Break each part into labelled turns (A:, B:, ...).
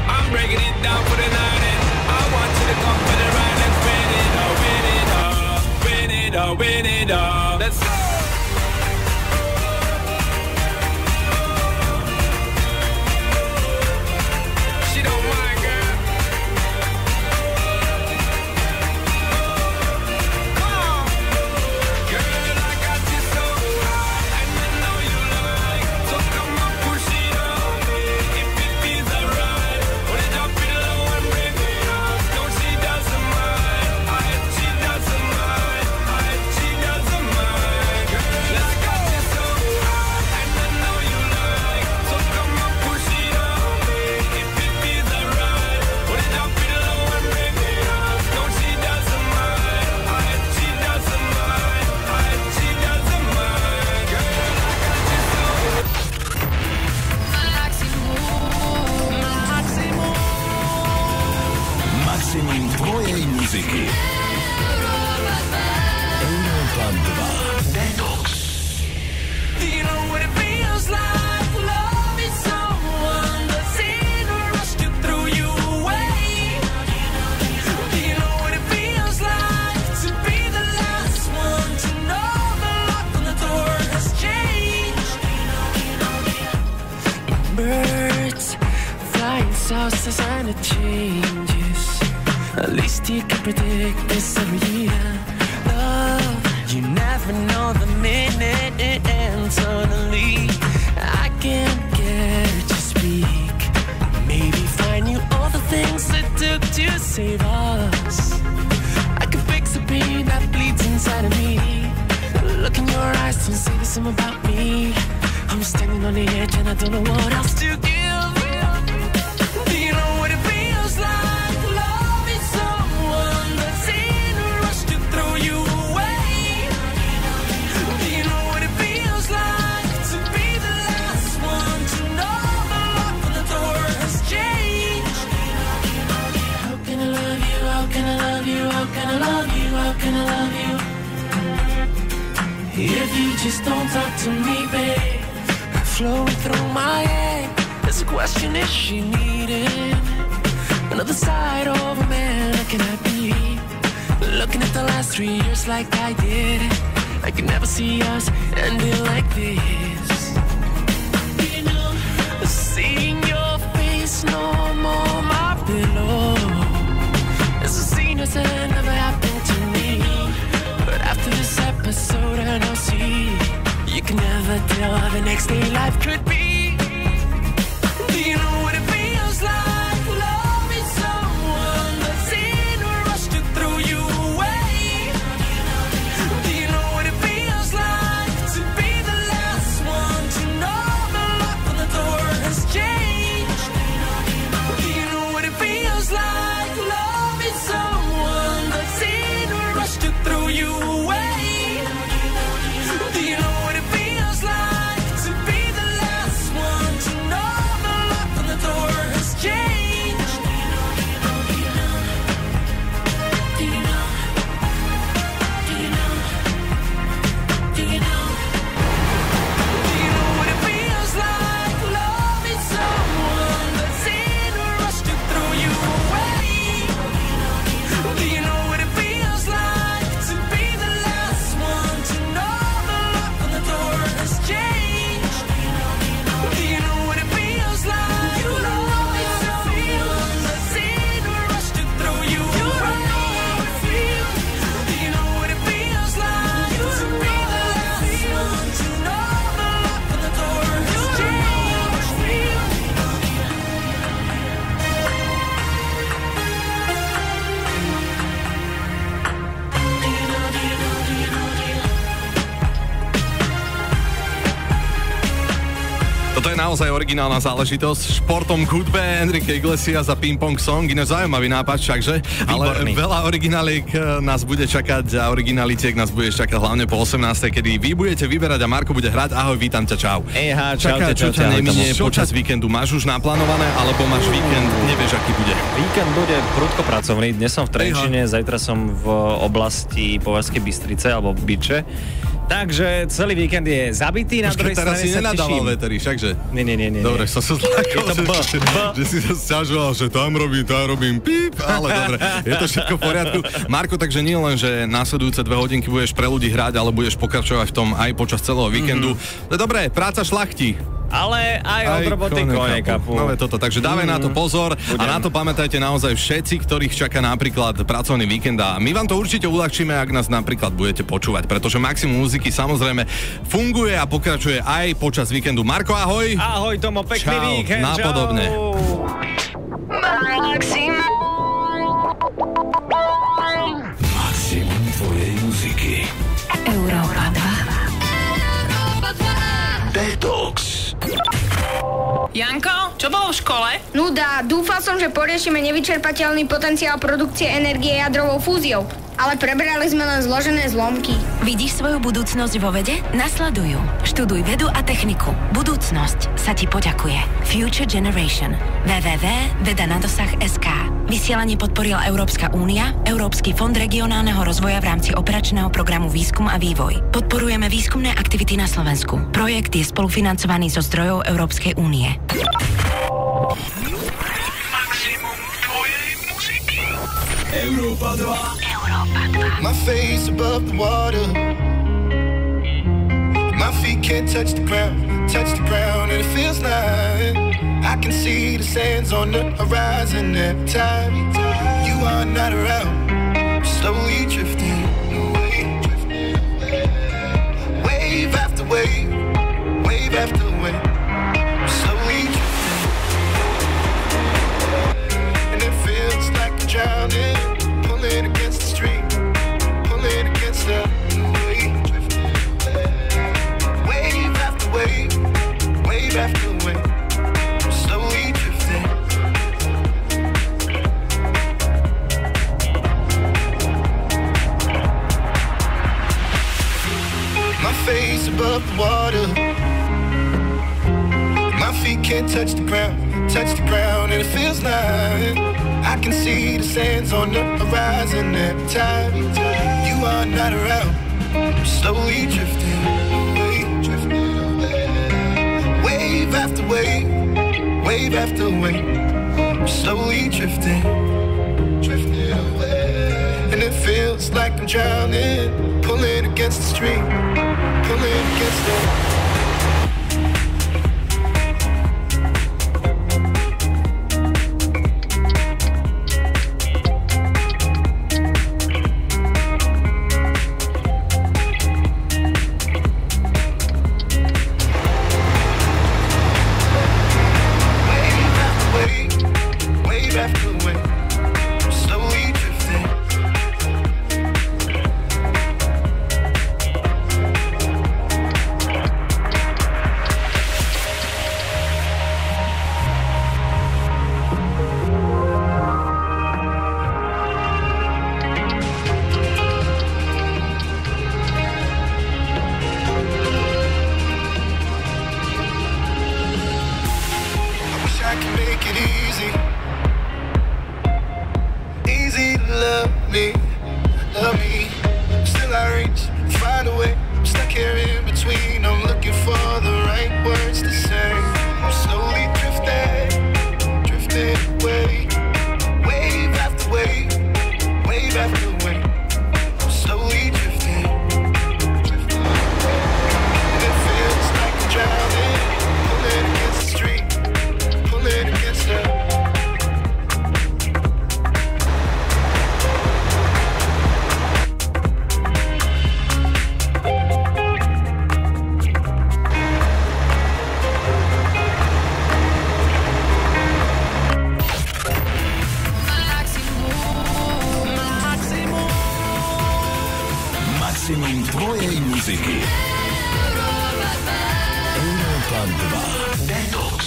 A: I'm breaking it down for the night and I want you to come for the ride. Let's win it all, win it all, win it all, win it all. Let's go. She don't mind, girl. Come on. Girl, I got you so high and I know you like. So come on, push it on me if it feels alright. Wanna drop it low and bring it up. No, she doesn't mind. She doesn't mind. She doesn't mind. Girl, I got you so high and I know you like. So come on, push it on me if it feels alright. Wanna drop it low and bring it up. No, she doesn't mind. She doesn't mind. She doesn't mind. Girl, I got you so.
B: Maximum tvojej muziky. Európa 2 Detox.
A: Do you know what it feels like? Loving someone that's in a rush to throw you away. Do you know what it feels like to be the last one to know the lock on the door has changed? Birds flying south to sign of changes. At least you can predict this every year. Love, you never know the minute it ends. Suddenly, I can't get to speak. Maybe find you all the things it took to save us. I could fix the pain that bleeds inside of me. Look in your eyes, don't say the same about me. I'm standing on the edge and I don't know what else to give. Do you know what it feels like? Loving someone that's in a rush to throw you away. Do you know what it feels like to be the last one to know the lock on the door has changed? How can I love you? How can I love you? How can I love you? How can I love you? If you just don't talk to me, babe. Flowing through my head, there's a question: is she needing another side of a man? Can I be looking at the last 3 years like I did? I could never see us ending like this. You know, seeing your face no more my pillow. It's a scene that never happened to me. But after this episode, and I'll see. You can never tell how the next day life could be. Do you know what it feels like? Loving someone that's in a rush to throw you away. Do you know what it feels like to be the last one to know the lock on the door has changed? Do you know what it feels like? Loving someone that's in a rush to throw you away. Do you know what it feels like to be the last one to know the lock on the door has changed? Do you know? Do you know? Do you know? Do you know? Do you know what it feels like? Loving someone that's in a rush to throw you away. Do you know what it feels like to be the last one to know the lock on the door has changed? Do you know what it feels like? You know it's someone that's in a rush to throw you away. Do you know what it feels like to be the last one to know the lock on the door has changed?
C: Toto je naozaj originálna záležitosť. Športom k hudbe, Enrique Iglesias a Ping Pong Song. Iné zaujímavý nápad všakže. Ale veľa origináliek nás bude čakať a originalitiek nás bude čakať hlavne po 18. kedy vy budete vyberať a Marko bude hrať. Ahoj, vítam ťa, čau.
D: Čaute,
C: čo ťa nemine počas víkendu. Máš už naplánované, alebo máš víkend, nevieš, aký bude?
D: Víkend bude prudko pracovný. Dnes som v Trenčine, zajtra som v oblasti Považskej Bystrice alebo Byče. Takže celý víkend je zabitý, na druhej strane
C: teraz si
D: sa
C: nenadával
D: teším.
C: Veteri, všakže?
D: Nie.
C: Dobre, som sa zlákol, že si sa sťažoval, že tam robím píp, ale dobre, je to všetko v poriadku. Marko, takže nie len, že následujúce 2 hodinky budeš pre ľudí hrať, ale budeš pokračovať v tom aj počas celého víkendu. Dobre, práca šlachtí.
D: Ale aj od roboty kone kapu.
C: No toto, takže dávaj na to pozor a na to pamätajte naozaj všetci, ktorých čaká napríklad pracovný víkend a my vám to určite uľahčíme, ak nás napríklad budete počúvať, pretože Maximum muziky samozrejme funguje a pokračuje aj počas víkendu. Marko, ahoj!
D: Ahoj Tomo, pekný
C: čau,
D: víkend,
C: napodobne.
B: Maximum tvojej muziky.
E: Európa 2.
B: Detox.
F: Janko, čo bolo v škole?
G: Nuda, dúfal som, že poriešime nevyčerpateľný potenciál produkcie energie jadrovou fúziou. Ale prebrali sme len zložené zlomky.
E: Vidíš svoju budúcnosť vo vede? Nasleduj ju. Študuj vedu a techniku. Budúcnosť sa ti poďakuje. Future Generation. www.vedanadosah.sk. Vysielanie podporila Európska únia, Európsky fond regionálneho rozvoja v rámci operačného programu Výskum a vývoj. Podporujeme výskumné aktivity na Slovensku. Projekt je spolufinancovaný zo zdrojov Európskej únie.
B: Európa 2.
H: My face above the water. My feet can't touch the ground, and it feels like I can see the sands on the horizon every time you are not around. Slowly drifting away, wave after wave, wave after wave. Slowly drifting, and it feels like I'm drowning. Pulling against the stream, pulling against the wave. Wave after wave, wave after wave. Slowly drifting. My face above the water. My feet can't touch the ground, and it feels like I can see the sands on the horizon every time you are not around. I'm slowly drifting away, wave after wave, wave after wave. I'm slowly drifting away, and it feels like I'm drowning, pulling against the stream, pulling against the.
B: Maximum tvojej muziky. Európa 2. Detox.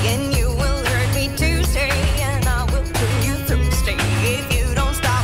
I: And you will hurt me Tuesday, and I will pull you Thursday if you don't stop.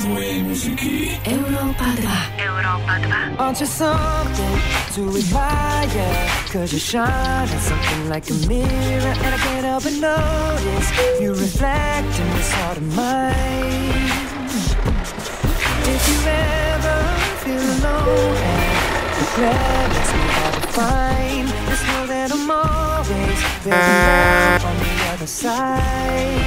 B: tvojej muziky.
E: Európa 2. Európa 2.
F: Aren't you something to admire? Cause you shine at something like a mirror, and I can't help but notice you reflect in this heart of mine. If you ever feel alone and regret makes me hard to find, just know that I'm always there on the other side.